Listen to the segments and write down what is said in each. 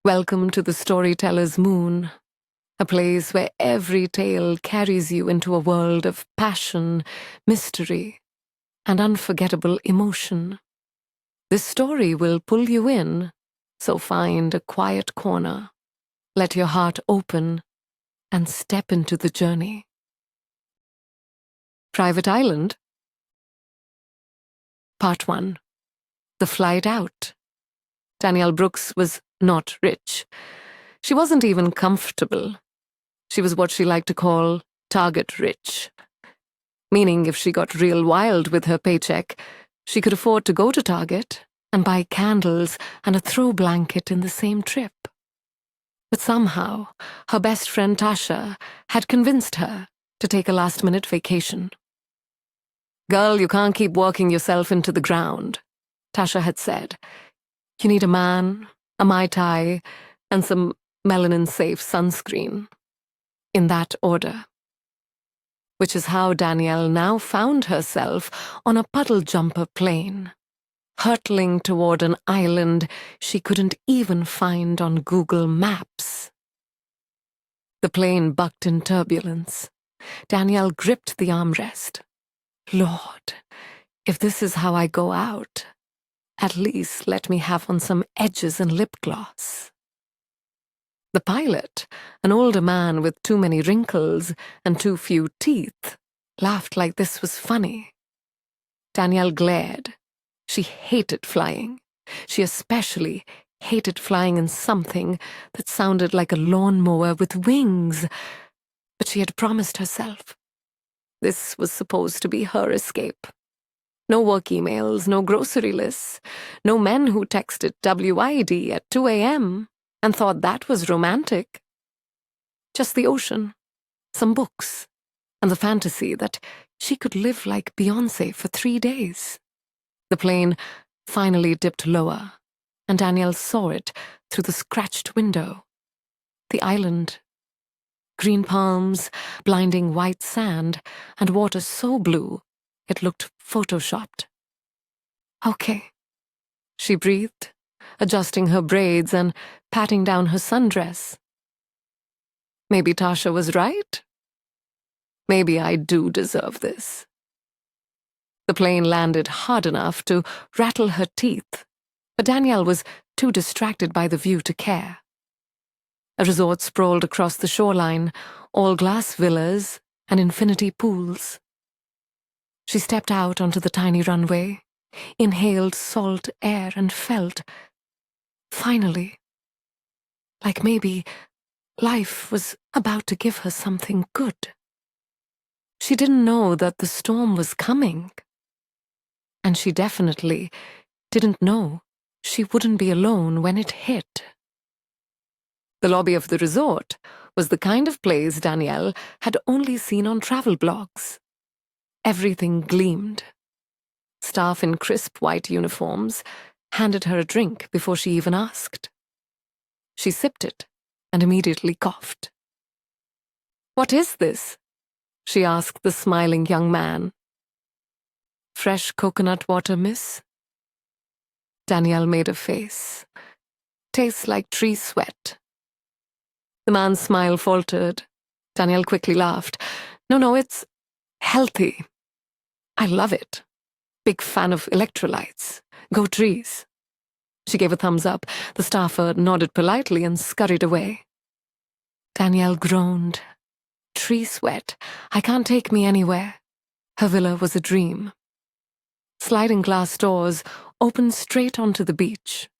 Welcome to the Storyteller's Moon, a place where every tale carries you into a world of passion, mystery, and unforgettable emotion. This story will pull you in, so find a quiet corner, let your heart open, and step into the journey. Private Island. Part 1. The Flight Out. Danielle Brooks was not rich. She wasn't even comfortable. She was what she liked to call target rich. Meaning if she got real wild with her paycheck, she could afford to go to Target and buy candles and a throw blanket in the same trip. But somehow, her best friend Tasha had convinced her to take a last-minute vacation. "Girl, you can't keep working yourself into the ground," Tasha had said. "You need a man, a Mai Tai, and some melanin-safe sunscreen." In that order. Which is how Danielle now found herself on a puddle-jumper plane, hurtling toward an island she couldn't even find on Google Maps. The plane bucked in turbulence. Danielle gripped the armrest. Lord, if this is how I go out, at least let me have on some edges and lip gloss. The pilot, an older man with too many wrinkles and too few teeth, laughed like this was funny. Danielle glared. She hated flying. She especially hated flying in something that sounded like a lawnmower with wings. But she had promised herself. This was supposed to be her escape. No work emails, no grocery lists, no men who texted WID at 2 a.m. and thought that was romantic. Just the ocean, some books, and the fantasy that she could live like Beyoncé for 3 days. The plane finally dipped lower, and Danielle saw it through the scratched window. The island. Green palms, blinding white sand, and water so blue it looked photoshopped. Okay, she breathed, adjusting her braids and patting down her sundress. Maybe Tasha was right? Maybe I do deserve this. The plane landed hard enough to rattle her teeth, but Danielle was too distracted by the view to care. A resort sprawled across the shoreline, all glass villas and infinity pools. She stepped out onto the tiny runway, inhaled salt air and felt, finally, like maybe life was about to give her something good. She didn't know that the storm was coming. And she definitely didn't know she wouldn't be alone when it hit. The lobby of the resort was the kind of place Danielle had only seen on travel blogs. Everything gleamed. Staff in crisp white uniforms handed her a drink before she even asked. She sipped it and immediately coughed. "What is this?" she asked the smiling young man. "Fresh coconut water, miss?" Danielle made a face. "Tastes like tree sweat." The man's smile faltered. Danielle quickly laughed. No, it's healthy. I love it. Big fan of electrolytes. Go trees." She gave a thumbs up. The staffer nodded politely and scurried away. Danielle groaned. Tree sweat. I can't take me anywhere. Her villa was a dream. Sliding glass doors opened straight onto the beach.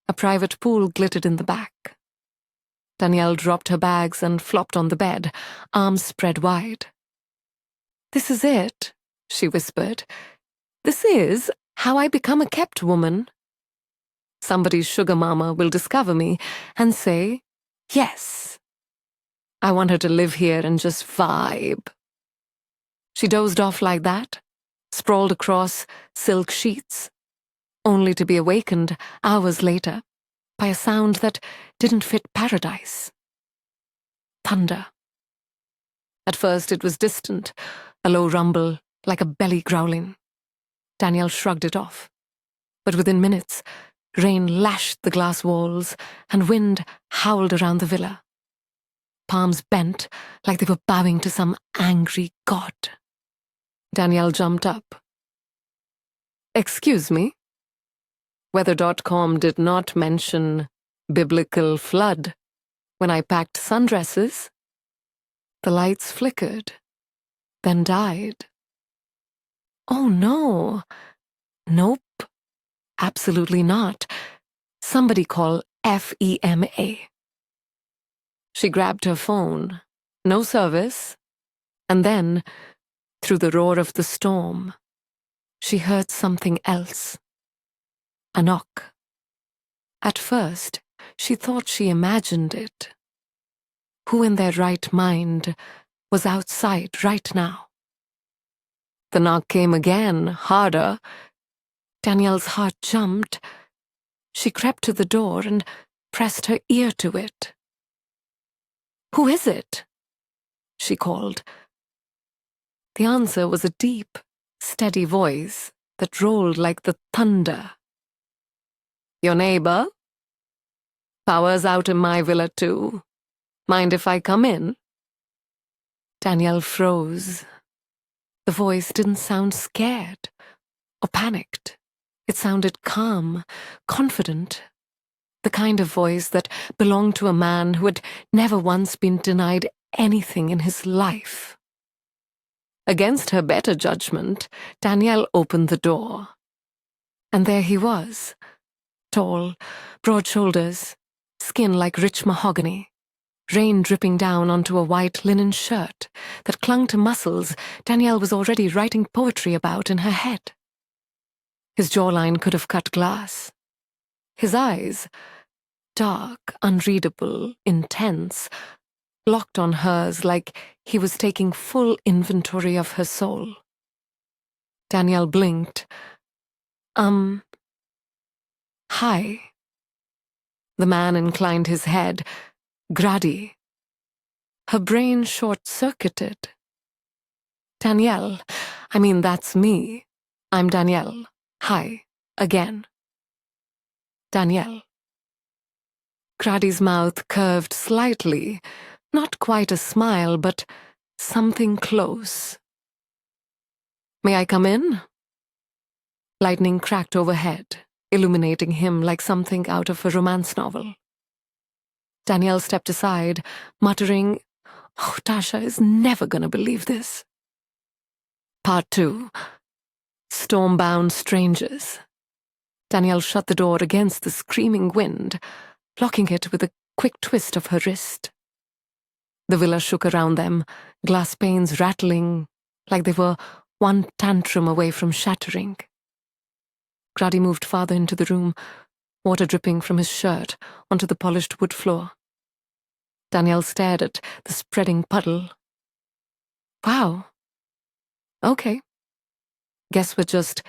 A private pool glittered in the back. Danielle dropped her bags and flopped on the bed, arms spread wide. "This is it," she whispered. "This is how I become a kept woman. Somebody's sugar mama will discover me and say, yes. I want her to live here and just vibe." She dozed off like that, sprawled across silk sheets, only to be awakened hours later by a sound that didn't fit paradise. Thunder. At first it was distant, a low rumble like a belly growling. Danielle shrugged it off, but within minutes Rain lashed the glass walls, and wind howled around the villa. Palms bent like they were bowing to some angry god. Danielle jumped up. "Excuse me?" Weather.com did not mention biblical flood when I packed sundresses. The lights flickered, then died. Oh no. Nope. Absolutely not. Somebody call FEMA. She grabbed her phone. No service. And then, through the roar of the storm, she heard something else. A knock. At first, she thought she imagined it. Who in their right mind was outside right now? The knock came again, harder. Danielle's heart jumped. She crept to the door and pressed her ear to it. "Who is it?" she called. The answer was a deep, steady voice that rolled like the thunder. "Your neighbor? Power's out in my villa too. Mind if I come in?" Danielle froze. The voice didn't sound scared or panicked. It sounded calm, confident. The kind of voice that belonged to a man who had never once been denied anything in his life. Against her better judgment, Danielle opened the door. And there he was, tall, broad shoulders, skin like rich mahogany, rain dripping down onto a white linen shirt that clung to muscles Danielle was already writing poetry about in her head. His jawline could have cut glass. His eyes, dark, unreadable, intense, locked on hers like he was taking full inventory of her soul. Danielle blinked. Hi." The man inclined his head. "Grady." Her brain short-circuited. "Danielle, that's me. I'm Danielle. Hi, again." Danielle. Grady's mouth curved slightly, not quite a smile, but something close. "May I come in?" Lightning cracked overhead, illuminating him like something out of a romance novel. Danielle stepped aside, muttering, "Oh, Tasha is never gonna believe this." Part 2. Storm-bound strangers. Danielle shut the door against the screaming wind, locking it with a quick twist of her wrist. The villa shook around them, glass panes rattling like they were one tantrum away from shattering. Grady moved farther into the room, water dripping from his shirt onto the polished wood floor. Danielle stared at the spreading puddle. "Wow. Okay. Guess we're just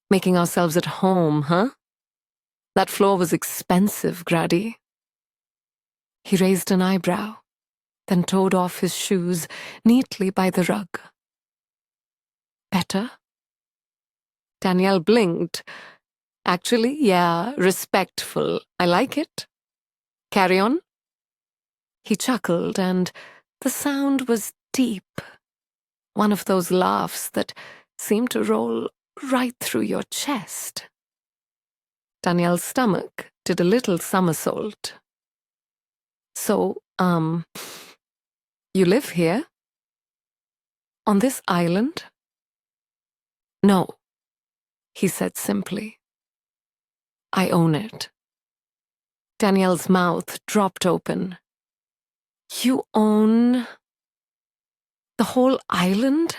making ourselves at home, huh? That floor was expensive, Grady." He raised an eyebrow, then toed off his shoes neatly by the rug. "Better?" Danielle blinked. "Actually, yeah, respectful. I like it. Carry on." He chuckled, and the sound was deep. One of those laughs that seemed to roll right through your chest. Danielle's stomach did a little somersault. "So, you live here? On this island?" "No," he said simply. "I own it." Danielle's mouth dropped open. "You own the whole island?"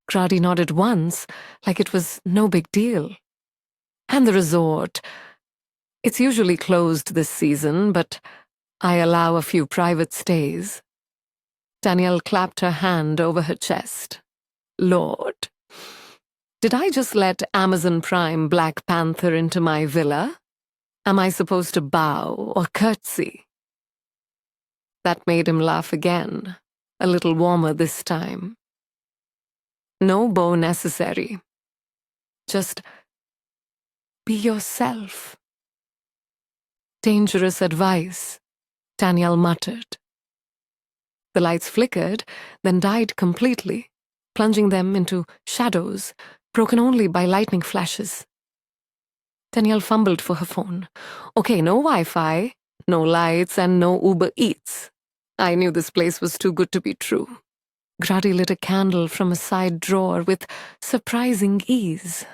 Grady nodded once, like it was no big deal. "And the resort. It's usually closed this season, but I allow a few private stays." Danielle clapped her hand over her chest. "Lord, did I just let Amazon Prime Black Panther into my villa? Am I supposed to bow or curtsy?" That made him laugh again, a little warmer this time. "No bow necessary. Just be yourself. Dangerous advice, Danielle muttered. The lights flickered, then died completely, plunging them into shadows, broken only by lightning flashes. Danielle fumbled for her phone. Okay, no Wi-Fi, no lights, and no Uber Eats. I knew this place was too good to be true. Grady lit a candle from a side drawer with surprising ease.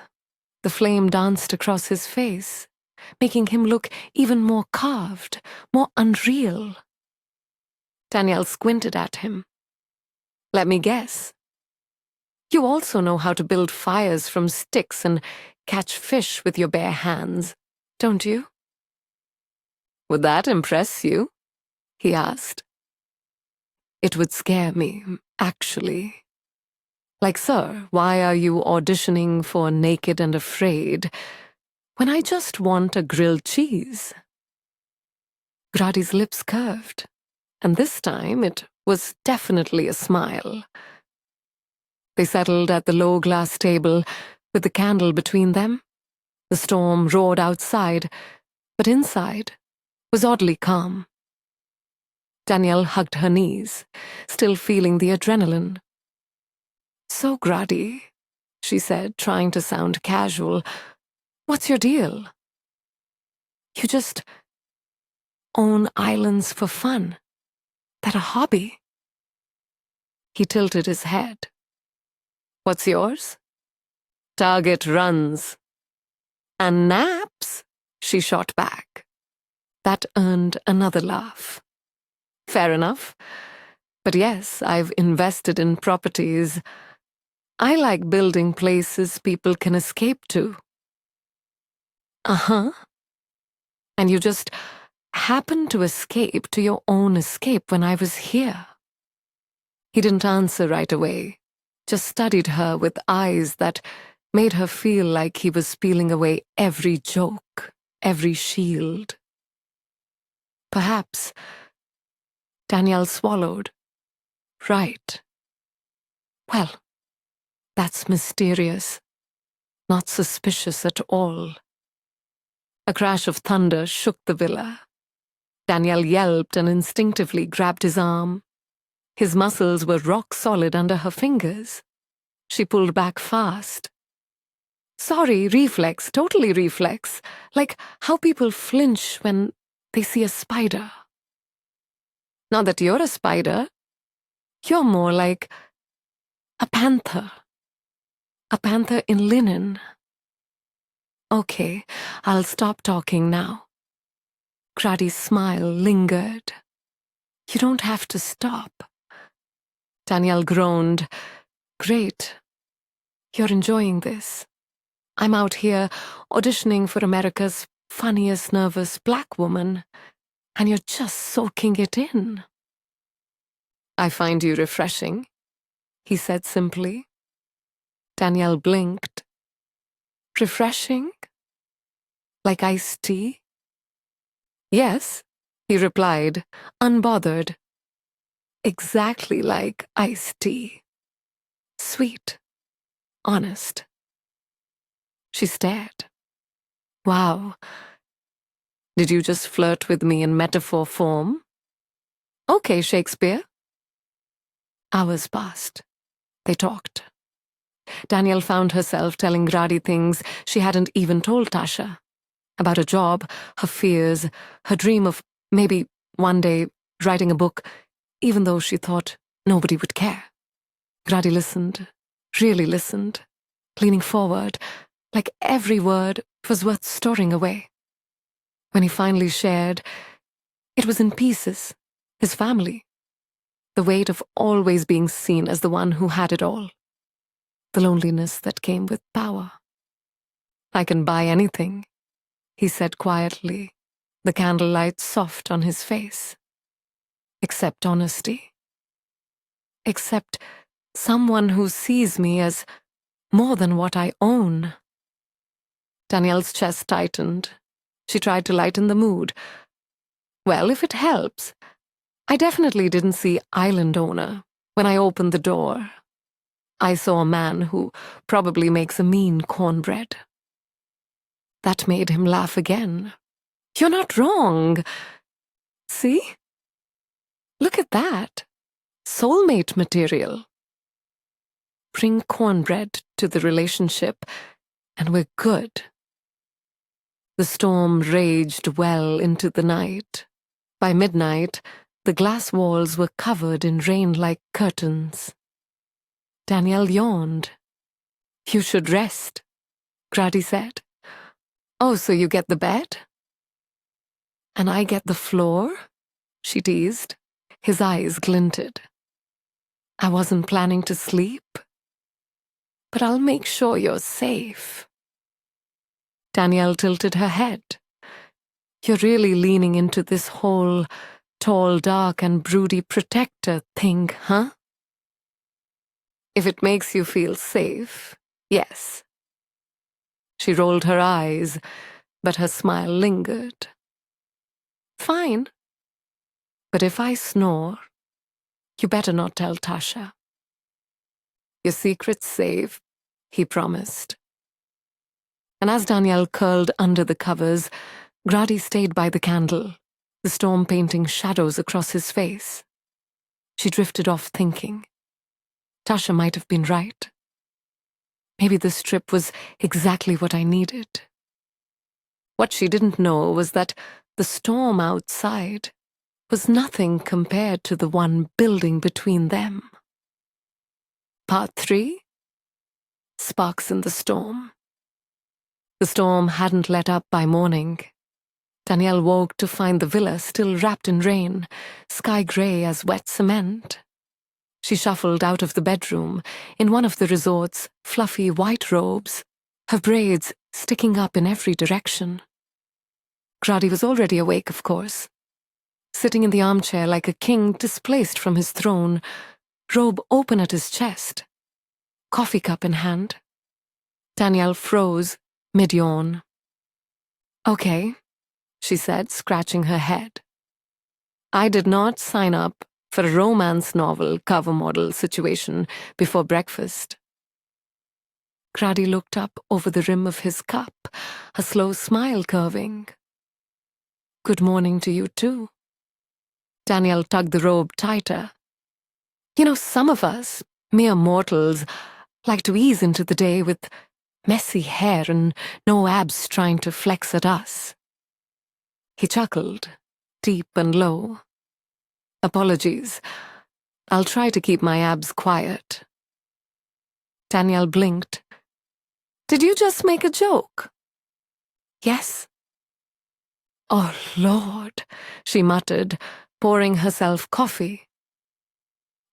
The flame danced across his face, making him look even more carved, more unreal. Danielle squinted at him. Let me guess. You also know how to build fires from sticks and catch fish with your bare hands, don't you? Would that impress you? He asked. It would scare me, actually. Like, sir, why are you auditioning for Naked and Afraid when I just want a grilled cheese? Grady's lips curved, and this time it was definitely a smile. They settled at the low glass table with the candle between them. The storm roared outside, but inside was oddly calm. Danielle hugged her knees, still feeling the adrenaline. So, Grady, she said, trying to sound casual, what's your deal? You just own islands for fun. That a hobby? He tilted his head. What's yours? Target runs. And naps? She shot back. That earned another laugh. Fair enough. But yes, I've invested in properties. I like building places people can escape to. Uh-huh. And you just happened to escape to your own escape when I was here. He didn't answer right away, just studied her with eyes that made her feel like he was peeling away every joke, every shield. Perhaps. Danielle swallowed. Right. Well, that's mysterious. Not suspicious at all. A crash of thunder shook the villa. Danielle yelped and instinctively grabbed his arm. His muscles were rock solid under her fingers. She pulled back fast. Sorry, reflex, totally reflex. Like how people flinch when they see a spider. Not that you're a spider. You're more like a panther. A panther in linen. Okay, I'll stop talking now. Grady's smile lingered. You don't have to stop. Danielle groaned. Great. You're enjoying this. I'm out here auditioning for America's funniest nervous black woman, and you're just soaking it in. I find you refreshing, he said simply. Danielle blinked. Refreshing? Like iced tea? Yes, he replied, unbothered. Exactly like iced tea. Sweet. Honest. She stared. Wow. Did you just flirt with me in metaphor form? Okay, Shakespeare. Hours passed. They talked. Danielle found herself telling Grady things she hadn't even told Tasha. About a job, her fears, her dream of maybe one day writing a book, even though she thought nobody would care. Grady listened, really listened, leaning forward, like every word was worth storing away. When he finally shared, it was in pieces, his family. The weight of always being seen as the one who had it all. The loneliness that came with power. I can buy anything, he said quietly, the candlelight soft on his face. Except honesty. Except someone who sees me as more than what I own. Danielle's chest tightened. She tried to lighten the mood. Well, if it helps, I definitely didn't see island owner when I opened the door. I saw a man who probably makes a mean cornbread. That made him laugh again. You're not wrong. See? Look at that. Soulmate material. Bring cornbread to the relationship, and we're good. The storm raged well into the night. By midnight, the glass walls were covered in rain-like curtains. Danielle yawned. You should rest, Grady said. Oh, so you get the bed? And I get the floor? She teased. His eyes glinted. I wasn't planning to sleep, but I'll make sure you're safe. Danielle tilted her head. You're really leaning into this whole tall, dark, and broody protector thing, huh? If it makes you feel safe, yes. She rolled her eyes, but her smile lingered. Fine. But if I snore, you better not tell Tasha. Your secret's safe, he promised. And as Danielle curled under the covers, Grady stayed by the candle, the storm painting shadows across his face. She drifted off thinking. Tasha might have been right. Maybe this trip was exactly what I needed. What she didn't know was that the storm outside was nothing compared to the one building between them. Part 3? Sparks in the storm. The storm hadn't let up by morning. Danielle woke to find the villa still wrapped in rain, sky grey as wet cement. She shuffled out of the bedroom in one of the resort's fluffy white robes, her braids sticking up in every direction. Grady was already awake, of course, sitting in the armchair like a king displaced from his throne, robe open at his chest, coffee cup in hand. Danielle froze mid-yawn. Okay, she said, scratching her head. I did not sign up for a romance novel cover model situation before breakfast. Grady looked up over the rim of his cup, a slow smile curving. Good morning to you too. Danielle tugged the robe tighter. You know, some of us, mere mortals, like to ease into the day with messy hair and no abs trying to flex at us. He chuckled, deep and low. Apologies. I'll try to keep my abs quiet. Danielle blinked. Did you just make a joke? Yes. Oh, Lord, she muttered, pouring herself coffee.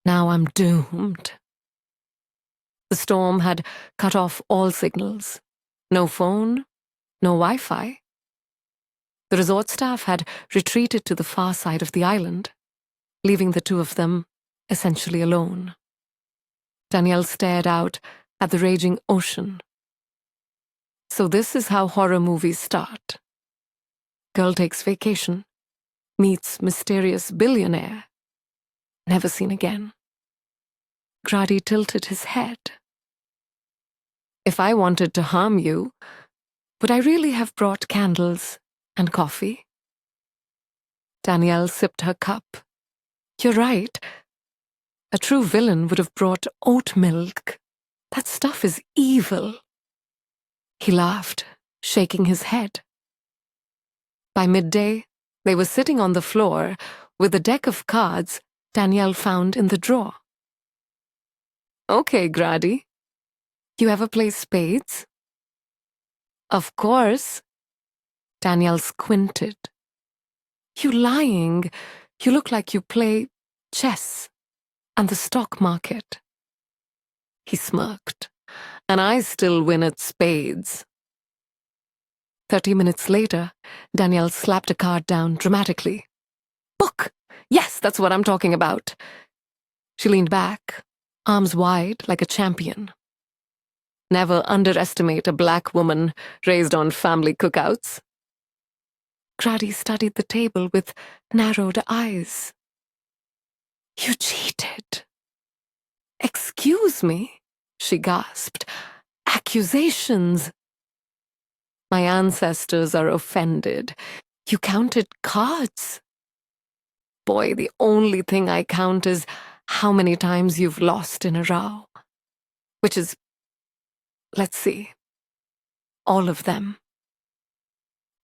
Now I'm doomed. The storm had cut off all signals. No phone, no Wi-Fi. The resort staff had retreated to the far side of the island, leaving the two of them essentially alone. Danielle stared out at the raging ocean. So this is how horror movies start. Girl takes vacation, meets mysterious billionaire, never seen again. Grady tilted his head. If I wanted to harm you, would I really have brought candles and coffee? Danielle sipped her cup. You're right. A true villain would have brought oat milk. That stuff is evil. He laughed, shaking his head. By midday, they were sitting on the floor with a deck of cards Danielle found in the drawer. Okay, Grady. You ever play spades? Of course. Danielle squinted. You lying. You look like you play chess and the stock market. He smirked. And I still win at spades. 30 minutes later, Danielle slapped a card down dramatically. Book! Yes, that's what I'm talking about. She leaned back, arms wide like a champion. Never underestimate a black woman raised on family cookouts. Grady studied the table with narrowed eyes. You cheated. Excuse me, she gasped. Accusations. My ancestors are offended. You counted cards. Boy, the only thing I count is how many times you've lost in a row. Which is, let's see, all of them.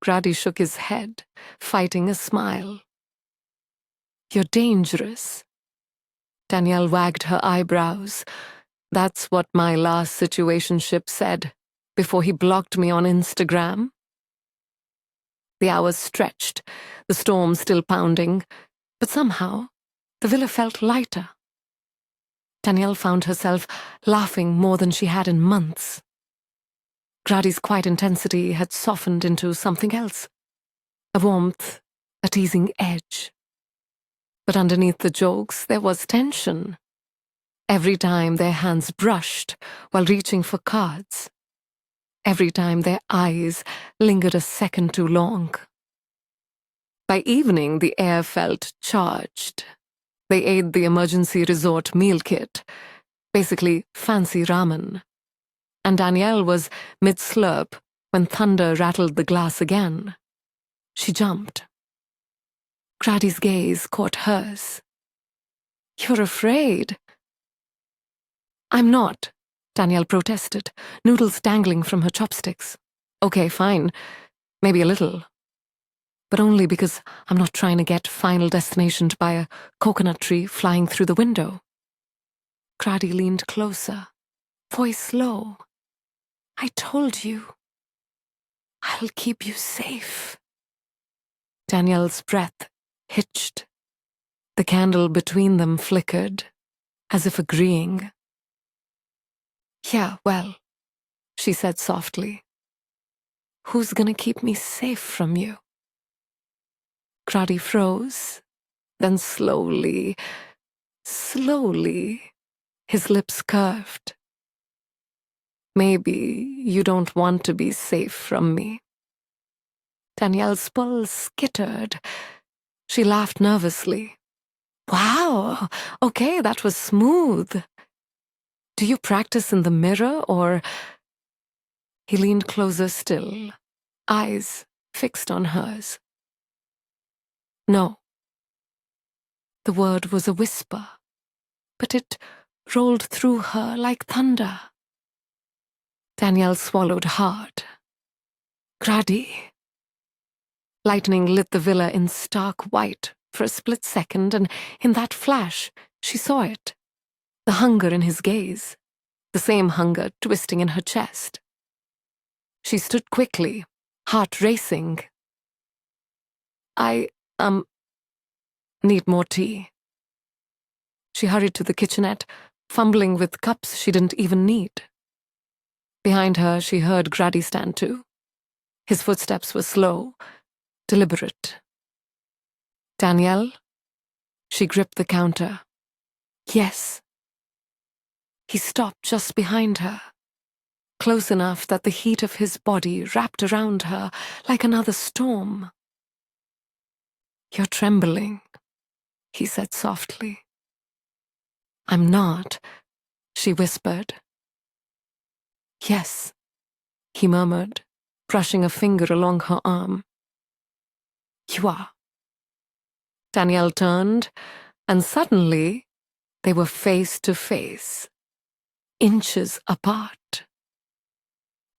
Grady shook his head, fighting a smile. You're dangerous. Danielle wagged her eyebrows. That's what my last situationship said, before he blocked me on Instagram. The hours stretched, the storm still pounding, but somehow the villa felt lighter. Danielle found herself laughing more than she had in months. Grady's quiet intensity had softened into something else, a warmth, a teasing edge. But underneath the jokes there was tension. Every time their hands brushed while reaching for cards. Every time their eyes lingered a second too long. By evening, the air felt charged. They ate the emergency resort meal kit, basically fancy ramen. And Danielle was mid-slurp when thunder rattled the glass again. She jumped. Grady's gaze caught hers. You're afraid. I'm not, Danielle protested, noodles dangling from her chopsticks. Okay, fine. Maybe a little. But only because I'm not trying to get Final Destinationed by a coconut tree flying through the window. Grady leaned closer, voice low. I told you. I'll keep you safe. Danielle's breath hitched. The candle between them flickered, as if agreeing. Yeah, well, she said softly. Who's gonna keep me safe from you? Grady froze, then slowly, his lips curved. Maybe you don't want to be safe from me. Danielle's pulse skittered. She laughed nervously. Wow, okay, that was smooth. Do you practice in the mirror, or... He leaned closer still, eyes fixed on hers. No. The word was a whisper, but it rolled through her like thunder. Danielle swallowed hard. Grady. Lightning lit the villa in stark white for a split second, and in that flash, she saw it. The hunger in his gaze, the same hunger twisting in her chest. She stood quickly, heart racing. I, need more tea. She hurried to the kitchenette, fumbling with cups she didn't even need. Behind her, she heard Grady stand too. His footsteps were slow, deliberate. Danielle? She gripped the counter. Yes. He stopped just behind her, close enough that the heat of his body wrapped around her like another storm. You're trembling, he said softly. I'm not, she whispered. Yes, he murmured, brushing a finger along her arm. You are. Danielle turned, and suddenly they were face to face, inches apart.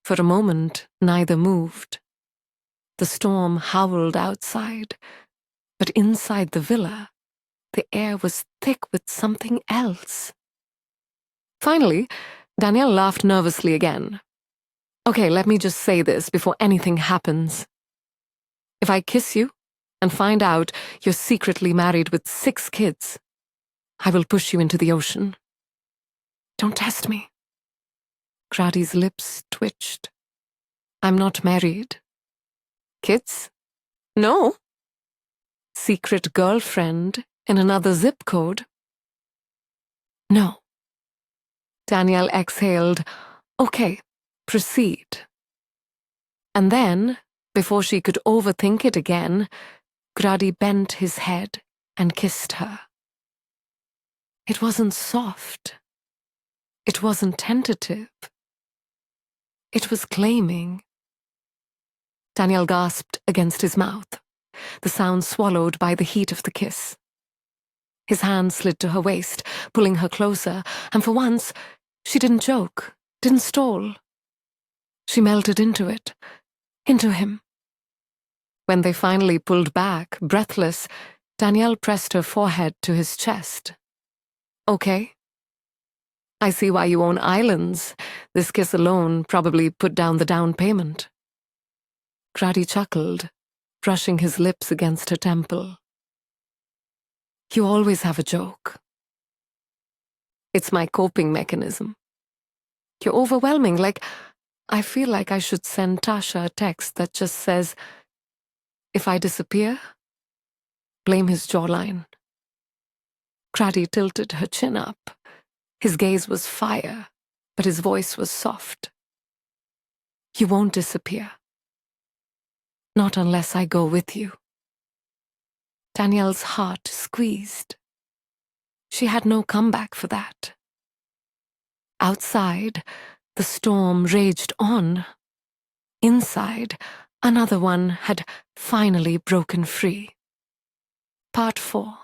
For a moment, neither moved. The storm howled outside, but inside the villa, the air was thick with something else. Finally, Danielle laughed nervously again. Okay, let me just say this before anything happens. If I kiss you and find out you're secretly married with 6 kids, I will push you into the ocean. Don't test me. Grady's lips twitched. I'm not married. Kids? No. Secret girlfriend in another zip code? No. Danielle exhaled. Okay, proceed. And then, before she could overthink it again, Grady bent his head and kissed her. It wasn't soft. It wasn't tentative. It was claiming. Danielle gasped against his mouth, the sound swallowed by the heat of the kiss. His hand slid to her waist, pulling her closer, and for once, she didn't joke, didn't stall. She melted into it, into him. When they finally pulled back, breathless, Danielle pressed her forehead to his chest. Okay. I see why you own islands. This kiss alone probably put down the down payment. Grady chuckled, brushing his lips against her temple. You always have a joke. It's my coping mechanism. You're overwhelming, I feel like I should send Tasha a text that just says, if I disappear, blame his jawline. Grady tilted her chin up. His gaze was fire, but his voice was soft. You won't disappear. Not unless I go with you. Danielle's heart squeezed. She had no comeback for that. Outside, the storm raged on. Inside, another one had finally broken free. Part 4.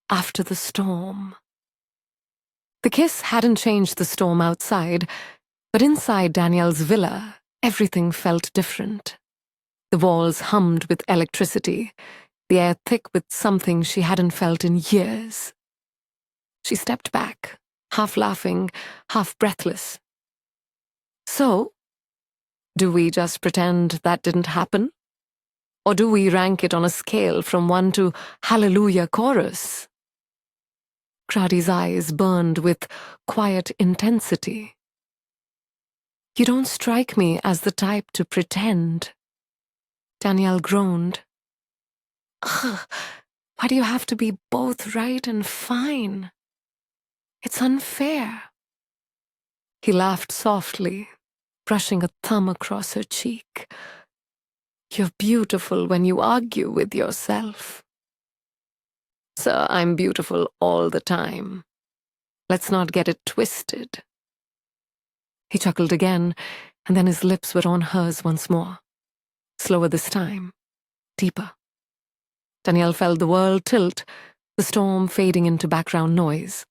After the storm. The kiss hadn't changed the storm outside, but inside Danielle's villa, everything felt different. The walls hummed with electricity, the air thick with something she hadn't felt in years. She stepped back, half laughing, half breathless. So, do we just pretend that didn't happen? Or do we rank it on a scale from 1 to Hallelujah Chorus? Grady's eyes burned with quiet intensity. You don't strike me as the type to pretend. Danielle groaned. Ugh, why do you have to be both right and fine? It's unfair. He laughed softly, brushing a thumb across her cheek. You're beautiful when you argue with yourself. So I'm beautiful all the time. Let's not get it twisted. He chuckled again, and then his lips were on hers once more. Slower this time, deeper. Danielle felt the world tilt, the storm fading into background noise.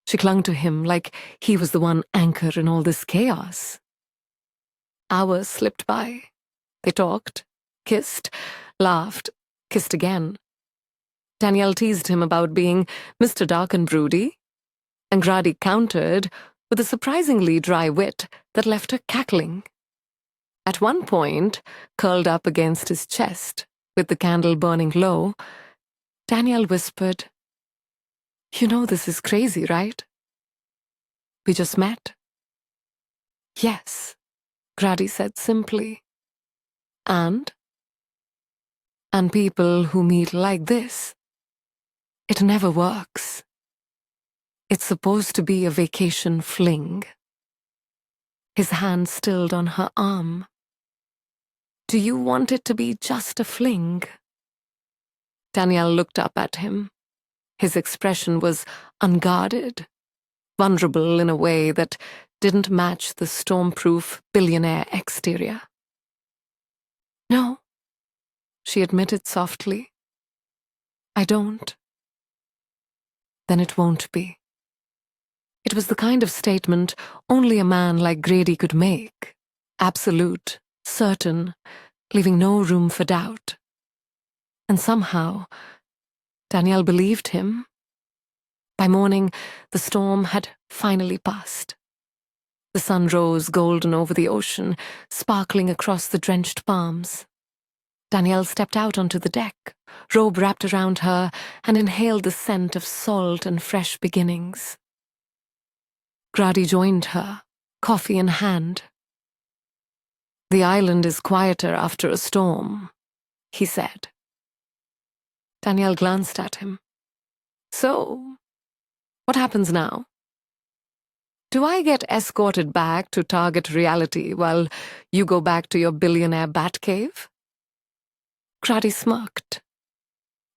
She clung to him like he was the one anchor in all this chaos. Hours slipped by. They talked, kissed, laughed, kissed again. Danielle teased him about being Mr. Dark and broody, and Grady countered with a surprisingly dry wit that left her cackling. At one point, curled up against his chest, with the candle burning low, Danielle whispered, You know this is crazy, right? We just met. Yes, Grady said simply. And people who meet like this, it never works. It's supposed to be a vacation fling. His hand stilled on her arm. Do you want it to be just a fling? Danielle looked up at him. His expression was unguarded, vulnerable in a way that didn't match the storm-proof billionaire exterior. No, she admitted softly. I don't. Then it won't be. It was the kind of statement only a man like Grady could make, absolute, certain, leaving no room for doubt. And somehow, Danielle believed him. By morning, the storm had finally passed. The sun rose golden over the ocean, sparkling across the drenched palms. Danielle stepped out onto the deck, robe wrapped around her, and inhaled the scent of salt and fresh beginnings. Grady joined her, coffee in hand. The island is quieter after a storm, he said. Danielle glanced at him. So, what happens now? Do I get escorted back to Target Reality while you go back to your billionaire Batcave? Grady smirked.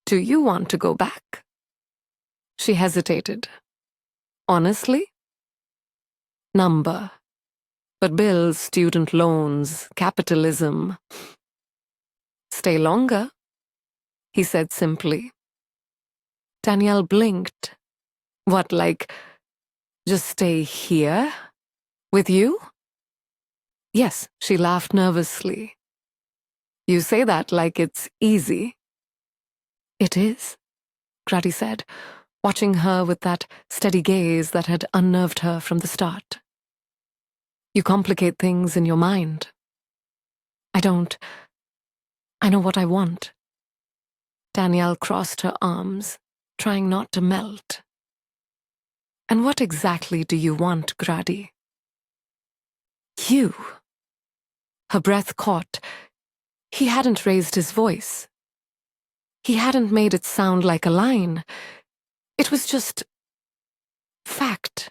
Do you want to go back? She hesitated. Honestly? Number, But bills, student loans, capitalism. Stay longer, he said simply. Danielle blinked. What, like, just stay here? With you? Yes, she laughed nervously. You say that like it's easy. It is, Grady said, watching her with that steady gaze that had unnerved her from the start. You complicate things in your mind. I don't. I know what I want. Danielle crossed her arms, trying not to melt. And what exactly do you want, Grady? You. Her breath caught. He hadn't raised his voice. He hadn't made it sound like a line. It was just fact.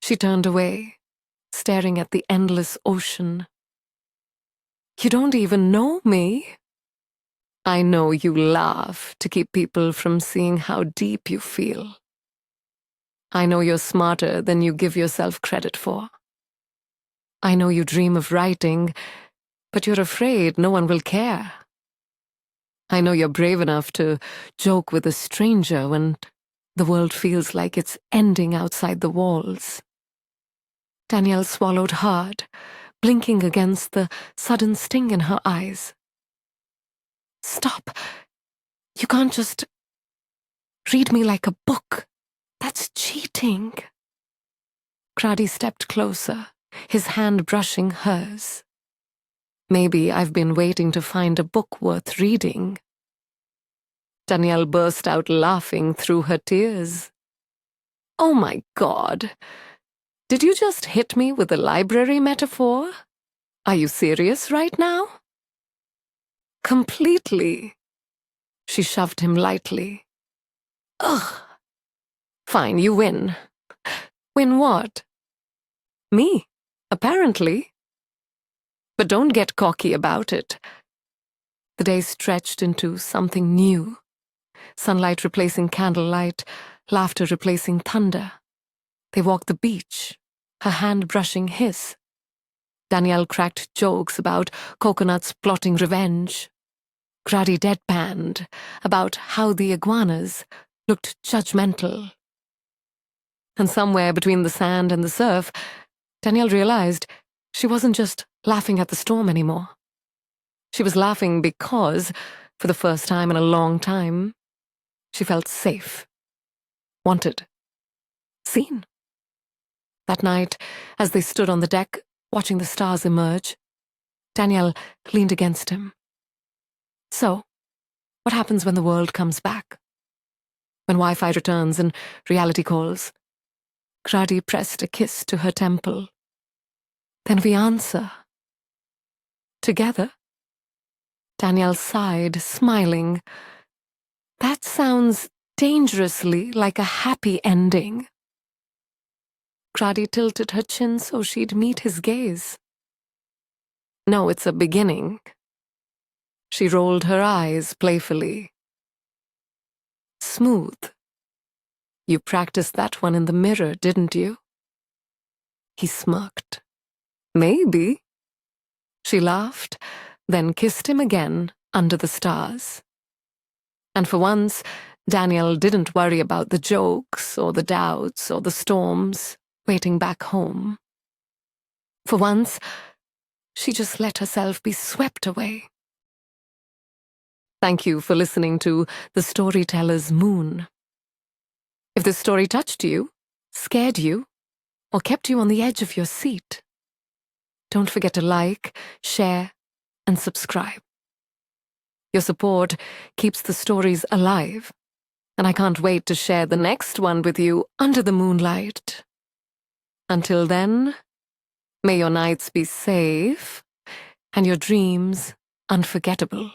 She turned away, staring at the endless ocean. You don't even know me. I know you laugh to keep people from seeing how deep you feel. I know you're smarter than you give yourself credit for. I know you dream of writing, but you're afraid no one will care. I know you're brave enough to joke with a stranger when the world feels like it's ending outside the walls. Danielle swallowed hard, blinking against the sudden sting in her eyes. Stop. You can't just read me like a book. That's cheating. Grady stepped closer, his hand brushing hers. Maybe I've been waiting to find a book worth reading. Danielle burst out laughing through her tears. Oh my God. Did you just hit me with a library metaphor? Are you serious right now? Completely. She shoved him lightly. Ugh. Fine, you win. Win what? Me, apparently. But don't get cocky about it. The day stretched into something new. Sunlight replacing candlelight, laughter replacing thunder. They walked the beach, her hand brushing his. Danielle cracked jokes about coconuts plotting revenge. Grady deadpanned about how the iguanas looked judgmental. And somewhere between the sand and the surf, Danielle realized she wasn't just laughing at the storm anymore. She was laughing because, for the first time in a long time, she felt safe, wanted, seen. That night, as they stood on the deck, watching the stars emerge, Danielle leaned against him. So, what happens when the world comes back? When Wi-Fi returns and reality calls? Grady pressed a kiss to her temple. Then we answer. Together? Danielle sighed, smiling. That sounds dangerously like a happy ending. Grady tilted her chin so she'd meet his gaze. No, it's a beginning. She rolled her eyes playfully. Smooth. You practiced that one in the mirror, didn't you? He smirked. Maybe. She laughed, then kissed him again under the stars. And for once, Danielle didn't worry about the jokes or the doubts or the storms waiting back home. For once, she just let herself be swept away. Thank you for listening to The Storyteller's Moon. If this story touched you, scared you, or kept you on the edge of your seat, don't forget to like, share, and subscribe. Your support keeps the stories alive, and I can't wait to share the next one with you under the moonlight. Until then, may your nights be safe and your dreams unforgettable.